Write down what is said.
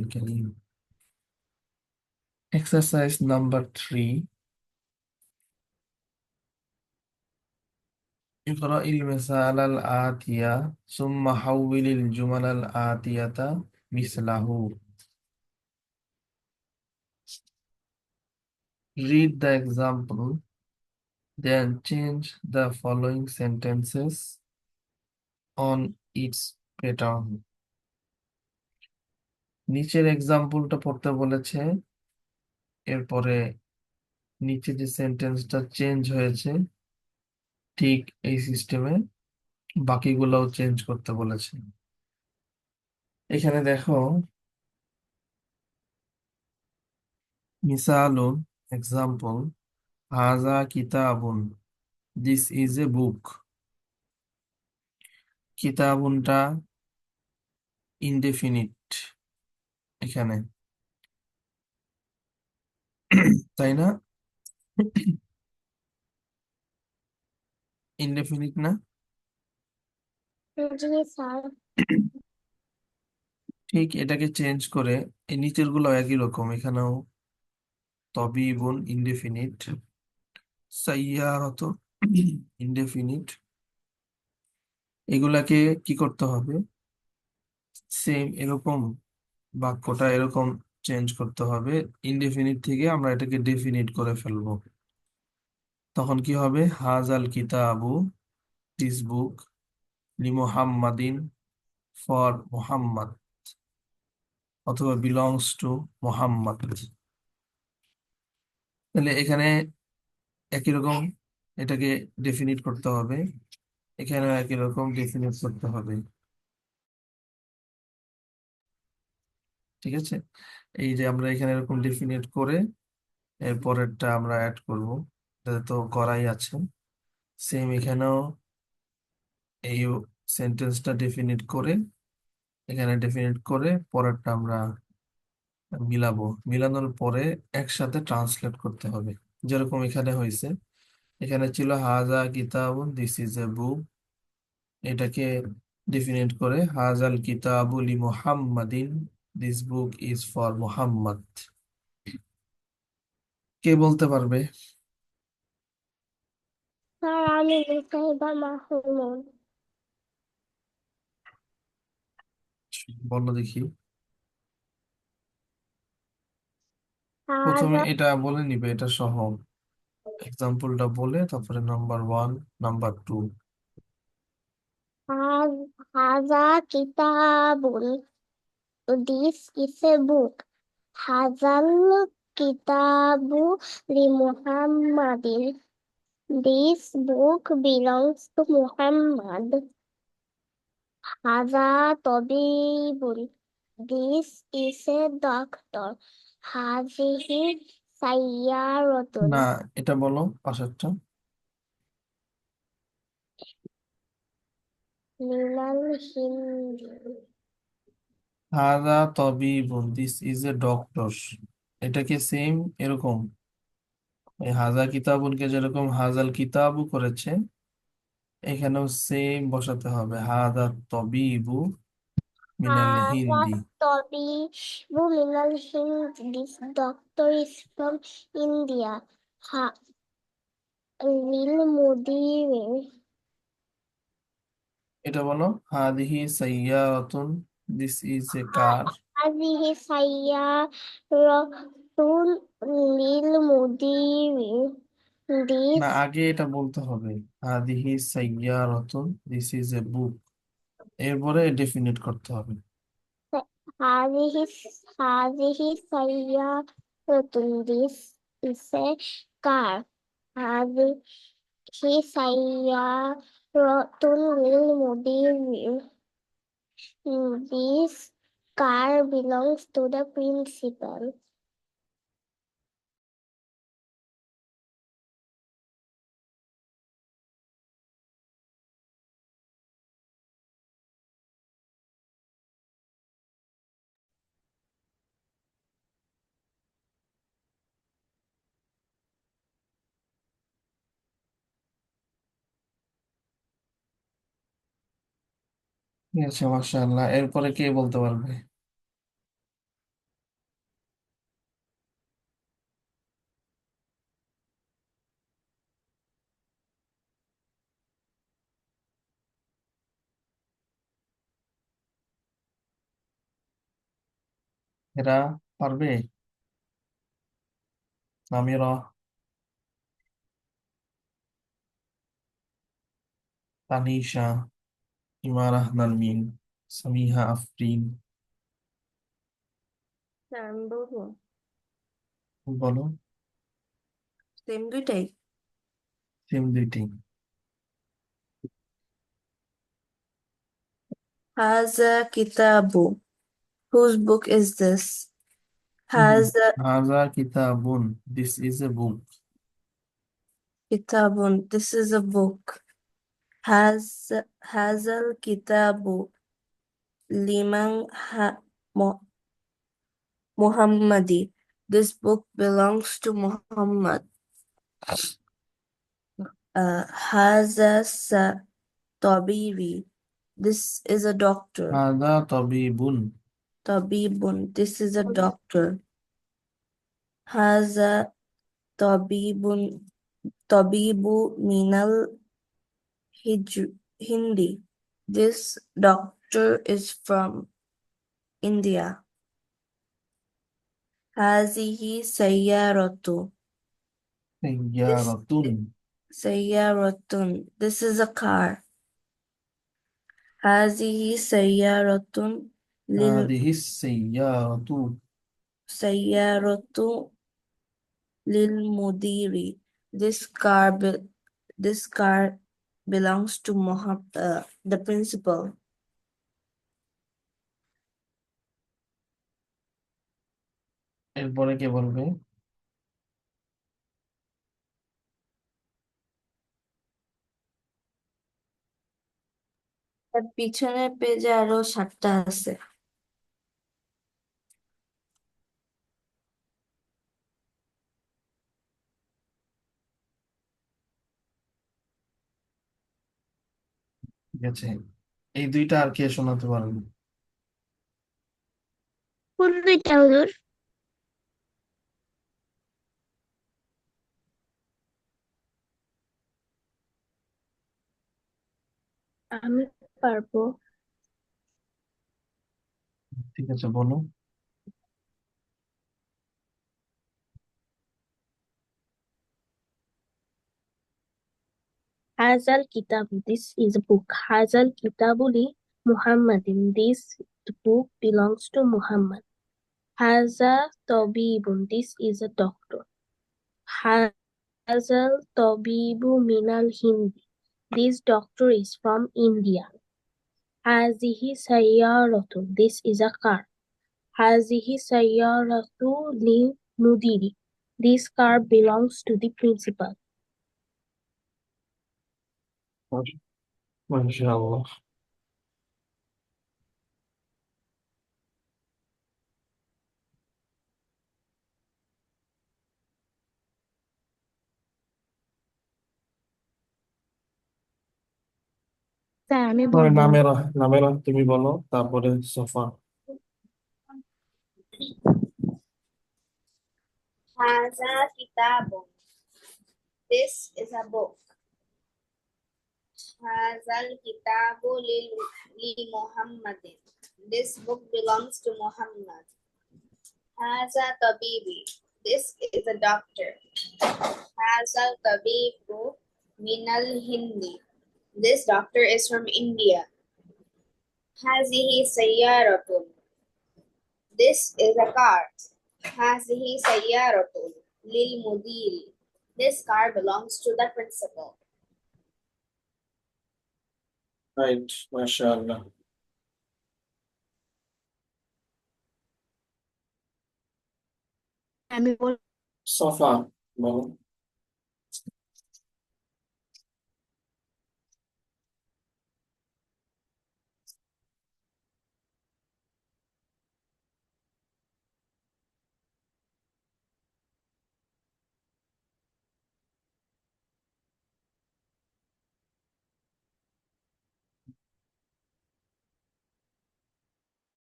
الكريم. Exercise number 3. اقرأ المثال الآتية ثم حول الجمل الآتية مثله. Read the example, then change the following sentences on its pattern. নিচের এক্সাম্পলটা পড়তে বলেছে, এরপরে নিচে যে সেন্টেন্সটা চেঞ্জ হয়েছে ঠিক এই সিস্টেমে বাকিগুলোও চেঞ্জ করতে বলেছে। এখানে দেখো, মিসালুন এক্সাম্পল, হাজা কিতাবুন, দিস ইজ এ বুক। কিতাবুনটা ইনডেফিনিট এখানে, তাই না? ইনডেফিনিট না? জি স্যার। ঠিক এটাকে চেঞ্জ করে এই নিচের গুলো একই রকম, এখানেও তবিবুন ইনডেফিনিট, সাইয়ারাত ইনডেফিনিট। এগুলাকে কি করতে হবে? সেম এরকম বাক্যটা এরকম চেঞ্জ করতে হবে, ইনডেফিনিট থেকে আমরা এটাকে ডেফিনিট করে ফেলবো। তখন কি হবে? হাজাল কিতাবু, দিস বুক, লি মুহাম্মাদিন, ফর মুহাম্মদ, অথবা বিলংস টু মুহাম্মদ। তাহলে এখানে একই রকম এটাকে ডেফিনিট করতে হবে, এখানে একই রকম ডেফিনিট করতে হবে। ঠিক আছে, এই যে আমরা এখানে এরকম ডেফিনিট করে এরপরেরটা আমরা অ্যাড করব, এটা তো করাই আছে। সেম এখানেও এই সেন্টেন্সটা ডেফিনিট করে এখানে ডেফিনিট করে পরেরটা আমরা মিলাবো, মিলানোর পরে একসাথে ট্রান্সলেট করতে হবে। যেরকম এখানে হয়েছে, এখানে ছিল হাজা কিতাবুন, দিস ইজ এ বুক, এটাকে ডেফিনিট করে হাজাল কিতাবু লি মুহাম্মাদিন, this book is for Muhammad. কে বলতে পারবে? স্যার আমি মুসাহিবা মাহমুদ। বলো দেখি। প্রথমে হাজা এটা বলে নিবে, এটা সহ এক্সাম্পলটা বলে তারপরে নাম্বার 1, নাম্বার 2। হাজা কিতাবুন, দিস ইজ এ বুক। হাজাল কিতাবু লি মুহাম্মাদিন, this book belongs to Muhammad. হাজা তবিবুন, দিস ইজ এ ডক্টর। হাজিহি সাইয়ারাতুন, না, এটা বলো পাশেরটা। মিনাল হিন্দি। হাদা তবিবুন, দিস ইজ এ ডক্টর। এটাকে সেম এরকম এই হাজা কিতাবুনকে যেরকম হাজাল কিতাবু করেছে, এখানেও সেম বসাতে হবে, হাদা তবিবু মিনাল হাজা হিন্দি। তবিবু মিনাল হিন্দি, this doctor is from India. হা লিল মুদিরে, এটা বলো, হাদিহি সাইয়ারাতুন, দিস ইজ এ কার। হাজিহি সাইয়ারাতুন লিল মুদিরে, না, দিস আগে এটা বলতে হবে, হাদিহি সাইয়ারাতুন, দিস ইজ এ বুক, এরপরে ডেফিনিট করতে হবে। هذه هذه سيارة. This is a car. هذه سيارة للمدير. This car belongs to the principal. ঠিক আছে, মাশাআল্লাহ। এরপরে কে বলতে পারবে? এরা পারবে? নামিরা, তানিশা, ইমারাহ নারমিন, সামিহা আফরিন। স্যার আমি বলবো বলো। সেম দুইটাই। সেম দুইটি। হাজা কিতাবু, whose book is this? হাজা হাজা কিতাবুন, দিস ইজ এ বুক। কিতাবুন, this is a book. হাজ হাজাল কিতাবু লিমান Muhammadi, this book belongs to Muhammad. Haza Tabibi, this is a doctor. হাজা তবিবুন। Tabibun, this is a doctor. Haza Tabibun, Tabibu Minal Hindi, this doctor is from India. Hazihi Sayyaratu, সাইয়্যারাতুন। Sayyaratun, this is a car. Hazihi Sayyaratun lil হাদিহিস সাইয়্যারাতু। Sayyaratu lil Mudiri, this car belongs to the principal. এরপরে কে বলবে? তার পিছনের পেজে আরো 7টা আছে। ঠিক আছে, এই দুইটা আর কে শোনাতে পারবে? কোন দুইটা হুজুর? আমি পারবো। ঠিক আছে, বলো। Hazal Kitab, this is a book. Hazal Kitabuli Muhammadin, this book belongs to Muhammad. Haza Tabibun, this is a doctor. Hazal Tabibu Minal Hindi, this doctor is from India. Hazihi Sayyaratun, this is a car. Hazihi Sayyaratu li Mudiri, this car belongs to the principal. মাশাআল্লাহ। Sir আমি পরে বলবো। নামেরা, নামেরা তুমি বলো, তারপরে sofa. Haza Kitabun, this is a book. Hazal Kitabu li Muhammadin, this book belongs to Muhammad. Haza Tabibi, this is a doctor. Hazal Tabibu Minal Hindi, this doctor is from India. Hazihi Sayyaratun, this is a car. Hazihi Sayyaratun lil Mudiri, this car belongs to the principal. Right, মাশাআল্লাহ। আমি বল sofa বলো।